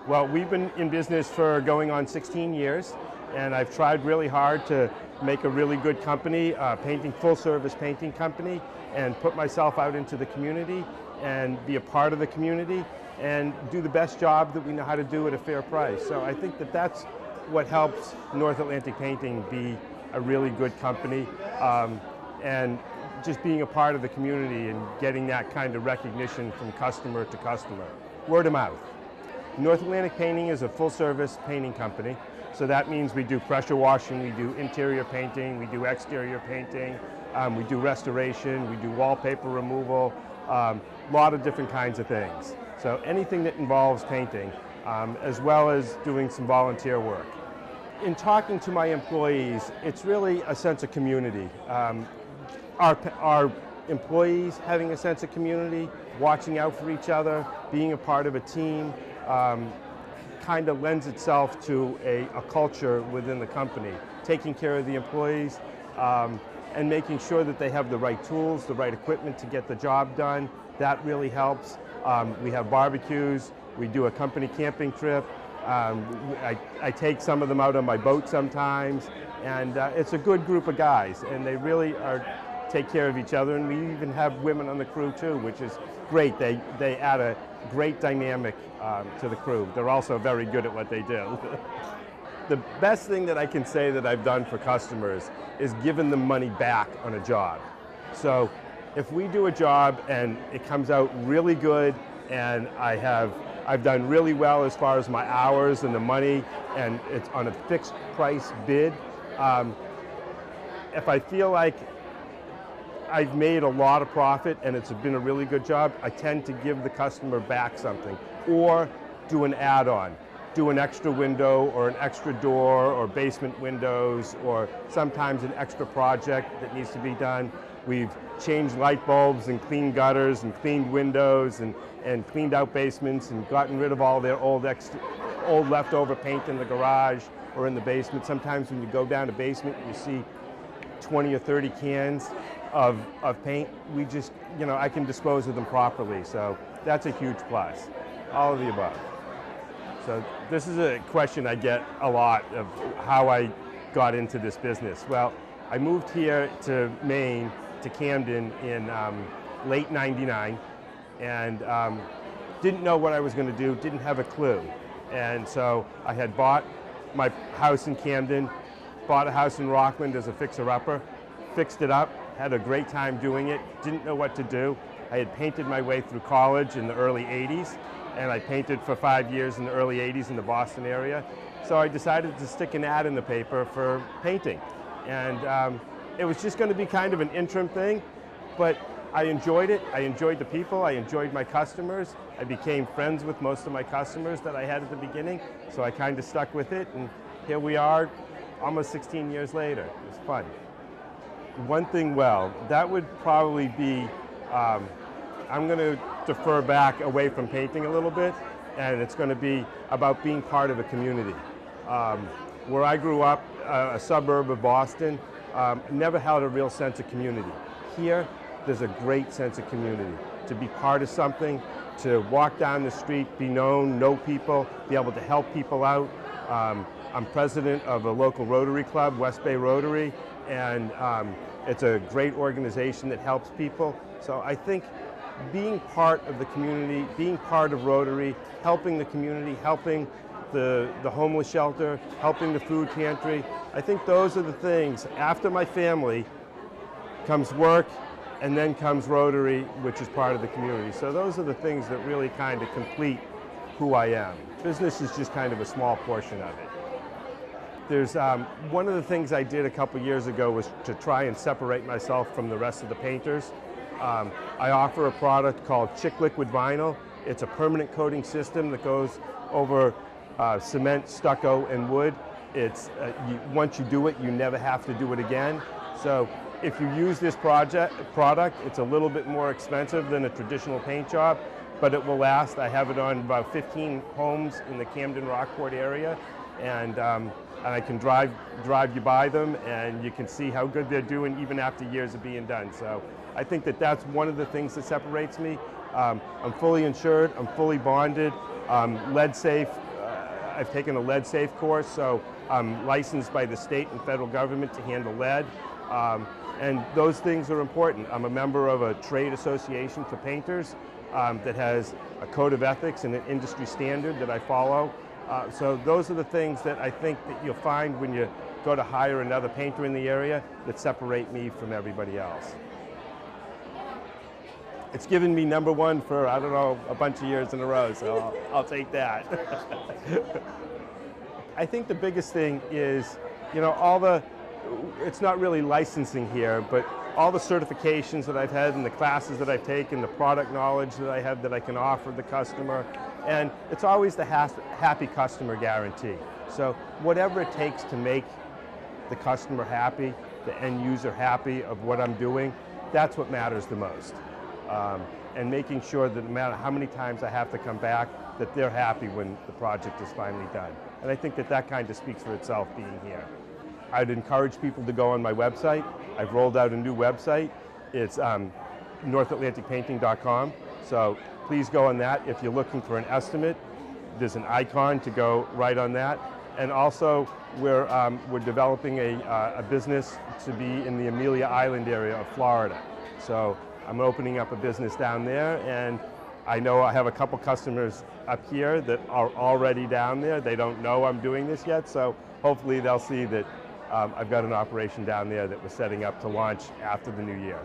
Well, we've been in business for going on 16 years, and I've tried really hard to make a really good company, full-service painting company, and put myself out into the community and be a part of the community and do the best job that we know how to do at a fair price. So I think that that's what helps North Atlantic Painting be a really good company, and just being a part of the community and getting that kind of recognition from customer to customer. Word of mouth. North Atlantic Painting is a full-service painting company, so that means we do pressure washing, we do interior painting, we do exterior painting, we do restoration, we do wallpaper removal, a lot of different kinds of things. So anything that involves painting, as well as doing some volunteer work. In talking to my employees, it's really a sense of community. Our employees having a sense of community, watching out for each other, being a part of a team, kind of lends itself to a culture within the company. Taking care of the employees and making sure that they have the right tools, the right equipment to get the job done, that really helps. We have barbecues, we do a company camping trip, I take some of them out on my boat sometimes, and it's a good group of guys, and they really take care of each other, and we even have women on the crew too, which is great. They add a great dynamic to the crew. They're also very good at what they do. The best thing that I can say that I've done for customers is given them money back on a job. So if we do a job and it comes out really good, and I've done really well as far as my hours and the money, and it's on a fixed price bid, if I feel like I've made a lot of profit and it's been a really good job, I tend to give the customer back something, or do an add-on, do an extra window or an extra door or basement windows, or sometimes an extra project that needs to be done. We've changed light bulbs and cleaned gutters and cleaned windows and cleaned out basements and gotten rid of all their old leftover paint in the garage or in the basement. Sometimes when you go down to basement, you see 20 or 30 cans of paint. We just, I can dispose of them properly, so that's a huge plus. All of the above. So this is a question I get a lot, of how I got into this business. Well, I moved here to Maine, to Camden, in late '99, and didn't know what I was going to do, didn't have a clue. And so I had bought my house in Camden, bought a house in Rockland as a fixer-upper, fixed it up, had a great time doing it, didn't know what to do. I had painted my way through college in the early '80s, and I painted for 5 years in the early '80s in the Boston area. So I decided to stick an ad in the paper for painting. And it was just going to be kind of an interim thing, but I enjoyed it. I enjoyed the people. I enjoyed my customers. I became friends with most of my customers that I had at the beginning, so I kind of stuck with it, and here we are almost 16 years later. It was fun. One thing, well, that would probably be, I'm going to defer back away from painting a little bit, and it's going to be about being part of a community. Where I grew up, a suburb of Boston, never had a real sense of community. Here, there's a great sense of community. To be part of something, to walk down the street, be known, know people, be able to help people out. I'm president of a local Rotary Club, West Bay Rotary, and it's a great organization that helps people. So I think being part of the community, being part of Rotary, helping the community, helping the homeless shelter, helping the food pantry, I think those are the things. After my family comes work, and then comes Rotary, which is part of the community. So those are the things that really kind of complete who I am. Business is just kind of a small portion of it. There's one of the things I did a couple years ago was to try and separate myself from the rest of the painters. I offer a product called Chick Liquid Vinyl. It's a permanent coating system that goes over cement, stucco, and wood. Once you do it, you never have to do it again. So if you use this product, it's a little bit more expensive than a traditional paint job, but it will last. I have it on about 15 homes in the Camden Rockport area, and I can drive you by them, and you can see how good they're doing even after years of being done. So I think that that's one of the things that separates me. I'm fully insured, I'm fully bonded, lead safe, I've taken a lead safe course, so I'm licensed by the state and federal government to handle lead. And those things are important. I'm a member of a trade association for painters that has a code of ethics and an industry standard that I follow. So those are the things that I think that you'll find when you go to hire another painter in the area that separate me from everybody else. It's given me #1 for, I don't know, a bunch of years in a row, so I'll take that. I think the biggest thing is, it's not really licensing here, but all the certifications that I've had and the classes that I've taken, the product knowledge that I have that I can offer the customer, and it's always the happy customer guarantee. So whatever it takes to make the customer happy, the end user happy of what I'm doing, that's what matters the most. And making sure that no matter how many times I have to come back, that they're happy when the project is finally done. And I think that that kind of speaks for itself being here. I'd encourage people to go on my website. I've rolled out a new website. It's NorthAtlanticPainting.com. So please go on that. If you're looking for an estimate, there's an icon to go right on that. And also, we're developing a business to be in the Amelia Island area of Florida. So I'm opening up a business down there, and I know I have a couple customers up here that are already down there. They don't know I'm doing this yet, so hopefully they'll see that I've got an operation down there that we're setting up to launch after the new year.